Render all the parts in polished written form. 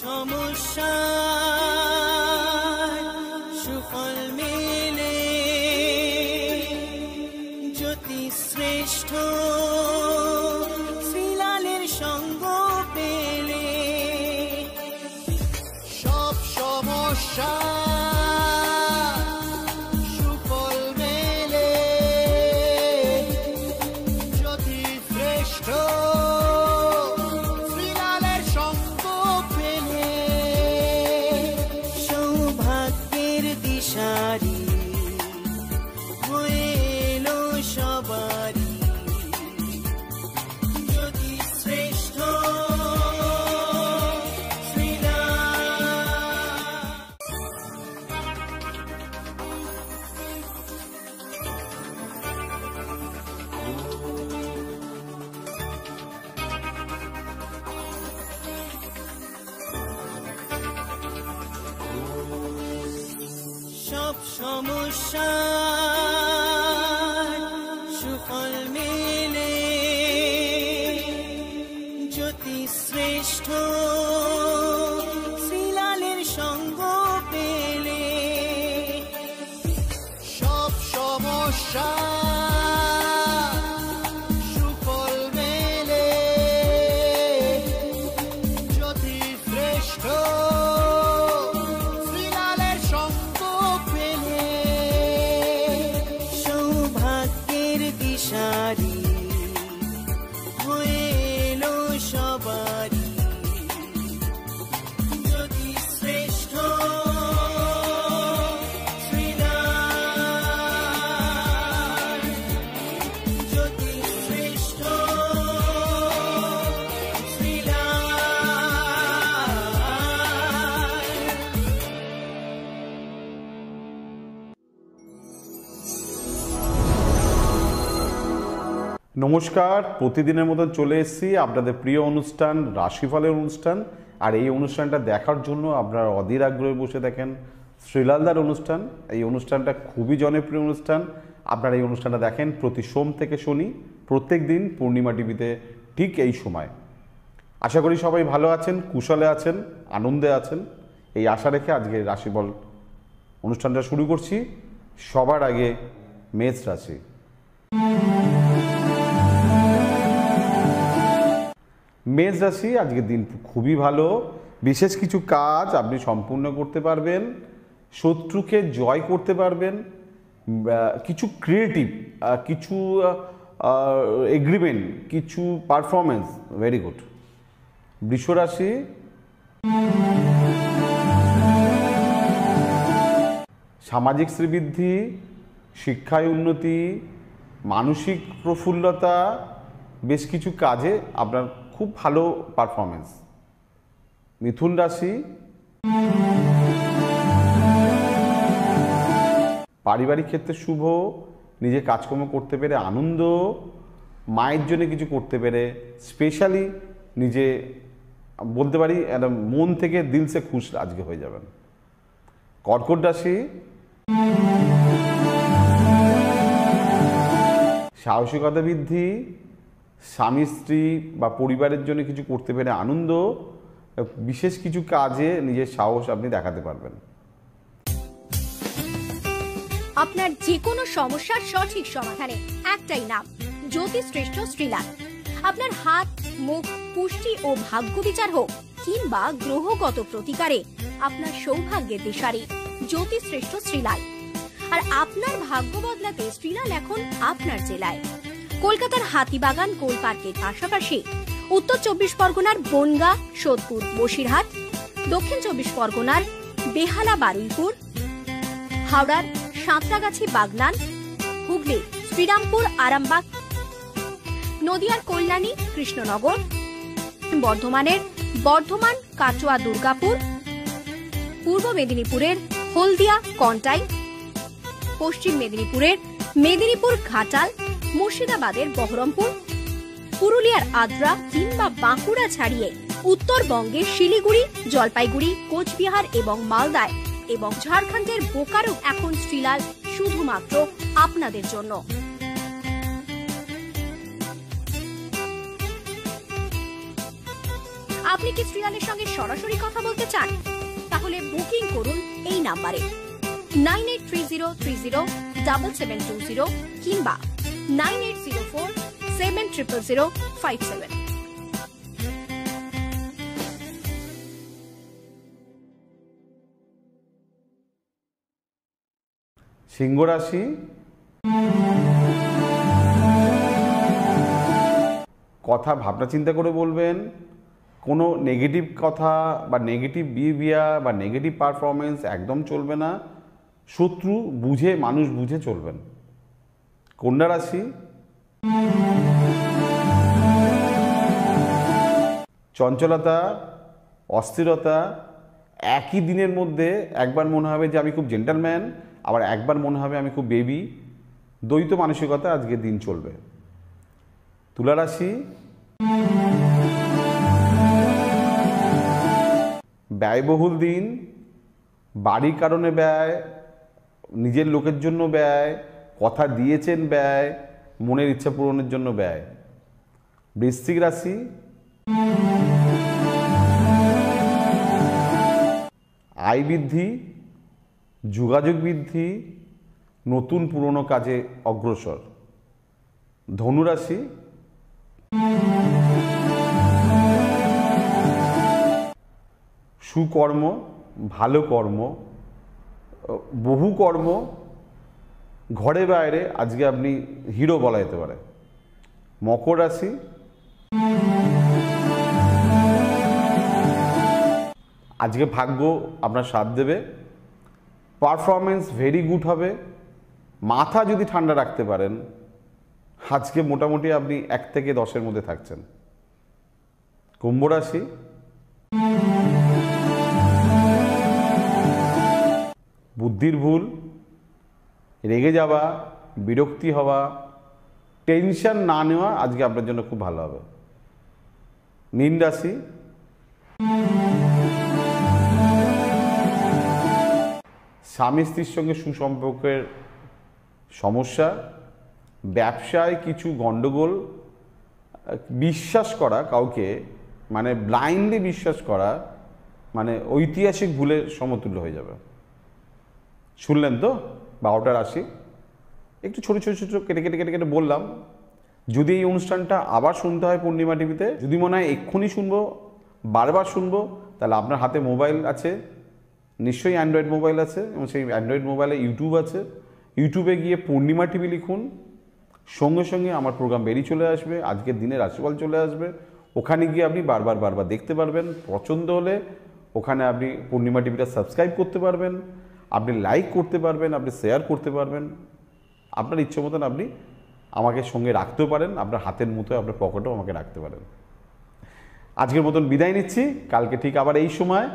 সমস্যা সুফল মেলে জ্যোতি শ্রেষ্ঠ শ্রীলালের সঙ্গ পেলে সব সমস্যা সুফল মেলে জ্যোতি শ্রেষ্ঠ শ্রীলালের সঙ্গ পেলে সৌভাগ্যের দিশারি হয়ে এলো সবারই জ্যোতি শ্রেষ্ঠ সব সমস্যা সুফল মেলে জ্যোতি শ্রেষ্ঠ শ্রীলালের সঙ্গ পেলে সব সমস্যা সুফল মেলে জ্যোতি শ্রেষ্ঠ শ্রীলালের সঙ্গ পেলে সৌভাগ্যের দিশারি হয়ে এলো সবারই জ্যোতি শ্রেষ্ঠ শ্রীলাল জ্যোতি শ্রেষ্ঠ শ্রীলাল। নমস্কার, প্রতিদিনের মতন চলে এসেছি আপনাদের প্রিয় অনুষ্ঠান রাশিফলের অনুষ্ঠান। আর এই অনুষ্ঠানটা দেখার জন্য আপনারা অধীর আগ্রহে বসে দেখেন শ্রীলালদার অনুষ্ঠান। এই অনুষ্ঠানটা খুবই জনপ্রিয় অনুষ্ঠান। আপনারা এই অনুষ্ঠানটা দেখেন প্রতি সোম থেকে শনি, প্রত্যেক দিন পূর্ণিমা টিভিতে ঠিক এই সময়। আশা করি সবাই ভালো আছেন, কুশলে আছেন, আনন্দে আছেন। এই আশা রেখে আজকে রাশিফল অনুষ্ঠানটা শুরু করছি। সবার আগে মেষ রাশি। মেষ রাশি, আজকের দিন খুবই ভালো। বিশেষ কিছু কাজ আপনি সম্পূর্ণ করতে পারবেন, শত্রুকে জয় করতে পারবেন, কিছু ক্রিয়েটিভ, কিছু এগ্রিমেন্ট, কিছু পারফরমেন্স, ভেরি গুড। বৃষ রাশি, সামাজিক শ্রীবৃদ্ধি, শিক্ষায় উন্নতি, মানসিক প্রফুল্লতা, বেশ কিছু কাজে আপনার খুব ভালো পারফরমেন্স। মিথুন রাশি, পারিবারিক ক্ষেত্রে শুভ, নিজে কাজকর্ম করতে পেরে আনন্দ, মায়ের জন্য কিছু করতে পেরে স্পেশালি নিজে বলতে পারি একটা মন থেকে দিল সে খুশ আজকে হয়ে যাবেন। কর্কট রাশি, সাহসিকতা বৃদ্ধি, স্বামী স্ত্রী বা পরিবারের জন্য কিছু করতে পেরে আনন্দ, বিশেষ কিছু কাজে নিজের সাহস আপনি দেখাতে পারবেন। আপনার যে কোনো সমস্যার সঠিক সমাধানে একটাই নাম, জ্যোতিশ্রেষ্ঠ শ্রীলাল। আপনার হাত, মুখ, পুষ্টি ও ভাগ্য বিচার হোক কিংবা গ্রহগত প্রতিকারে আপনার সৌভাগ্যের দিশারি জ্যোতিশ্রেষ্ঠ শ্রীলাল। আর আপনার ভাগ্য বদলাতে শ্রীলাল এখন আপনার জেলায়। কলকাতার হাতিবাগান কোল পার্কের পাশাপাশি উত্তর 24 পরগনার বনগাঁ, সোদপুর, বসিরহাট, দক্ষিণ 24 পরগনার বেহালা, বারুইপুর, হাওড়ার সাঁতরাগাছি, বাগনান, হুগলি শ্রীরামপুর, আরামবাগ, নদিয়ার কল্যাণী, কৃষ্ণনগর, বর্ধমানের বর্ধমান, কাটোয়া, দুর্গাপুর, পূর্ব মেদিনীপুরের হলদিয়া, কন্টাই, পশ্চিম মেদিনীপুরের মেদিনীপুর, ঘাটাল, মুর্শিদাবাদের বহরমপুর, পুরুলিয়ার আদ্রা কিংবা বাঁকুড়া ছাড়িয়ে উত্তরবঙ্গের শিলিগুড়ি, জলপাইগুড়ি, কোচবিহার এবং মালদায় এবং ঝাড়খণ্ডের বোকারো এখন শ্রীলাল শুধুমাত্র আপনাদের জন্য। আপনি কি শ্রীলালের সঙ্গে সরাসরি কথা বলতে চান? তাহলে বুকিং করুন এই নাম্বারে 9830307720 কিংবা 9804700057। সিংহ রাশি, কথা ভাবনা চিন্তা করে বলবেন। কোনো নেগেটিভ কথা বা নেগেটিভ বিহেভিয়ার বা নেগেটিভ পারফরমেন্স একদম চলবে না। শত্রু বুঝে, মানুষ বুঝে চলবেন। কন্যা রাশি, চঞ্চলতা, অস্থিরতা, একই দিনের মধ্যে একবার মনে হবে যে আমি খুব জেন্টলম্যান, আবার একবার মনে হবে আমি খুব বেবি। দ্বৈত মানসিকতা আজকে দিন চলবে। তুলা রাশি, ব্যয়বহুল দিন, বাড়ির কারণে ব্যয়, নিজের লোকের জন্য ব্যয়, কথা দিয়েছেন ব্যয়, মনের ইচ্ছা পূরণের জন্য ব্যয়। বৃশ্চিক রাশি, আয় বৃদ্ধি, যোগাযোগ বৃদ্ধি, নতুন পুরনো কাজে অগ্রসর। ধনু রাশি, সুকর্ম, ভালো কর্ম, বহু কর্ম, ঘরে বাইরে আজকে আপনি হিরো বলা যেতে পারে। মকর রাশি, আজকে ভাগ্য আপনার সাথ দেবে, পারফরমেন্স ভেরি গুড হবে। মাথা যদি ঠান্ডা রাখতে পারেন, আজকে মোটামুটি আপনি 1 থেকে 10-এর মধ্যে থাকছেন। কুম্ভ রাশি, বুদ্ধির ভুল, রেগে যাওয়া, বিরক্তি হওয়া, টেনশন না নেওয়া আজকে আপনার জন্য খুব ভালো হবে। মীন রাশি, স্বামী স্ত্রীর সঙ্গে সুসম্পর্কের সমস্যা, ব্যবসায় কিছু গণ্ডগোল, বিশ্বাস করা কাউকে, মানে ব্লাইন্ডলি বিশ্বাস করা, মানে ঐতিহাসিক ভুলের সমতুল্য হয়ে যাবে। শুনলেন তো 12টা রাশি, একটু ছোটো ছোটো ছোটো কেটে কেটে কেটে কেটে বললাম। যদি এই অনুষ্ঠানটা আবার শুনতে হয় পূর্ণিমা টিভিতে, যদি মনে হয় এক্ষুনি শুনবো, বারবার শুনবো, তাহলে আপনার হাতে মোবাইল আছে, নিশ্চয়ই অ্যান্ড্রয়েড মোবাইল আছে, এবং সেই অ্যান্ড্রয়েড মোবাইলে ইউটিউব আছে। ইউটিউবে গিয়ে পূর্ণিমা টিভি লিখুন, সঙ্গে সঙ্গে আমার প্রোগ্রাম বেরিয়ে চলে আসবে, আজকের দিনে রাশিফল চলে আসবে। ওখানে গিয়ে আপনি বারবার বারবার দেখতে পারবেন। পছন্দ হলে ওখানে আপনি পূর্ণিমা টিভিটা সাবস্ক্রাইব করতে পারবেন, আপনি লাইক করতে পারবেন, আপনি শেয়ার করতে পারবেন। আপনার ইচ্ছে মতন আপনি আমাকে সঙ্গে রাখতেও পারেন, আপনার হাতের মুঠোয়, আপনার পকেটেও আমাকে রাখতে পারেন। আজকের মতন বিদায় নিচ্ছি। কালকে ঠিক আবার এই সময়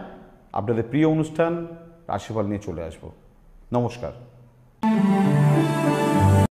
আপনাদের প্রিয় অনুষ্ঠান রাশিফল নিয়ে চলে আসবো। নমস্কার।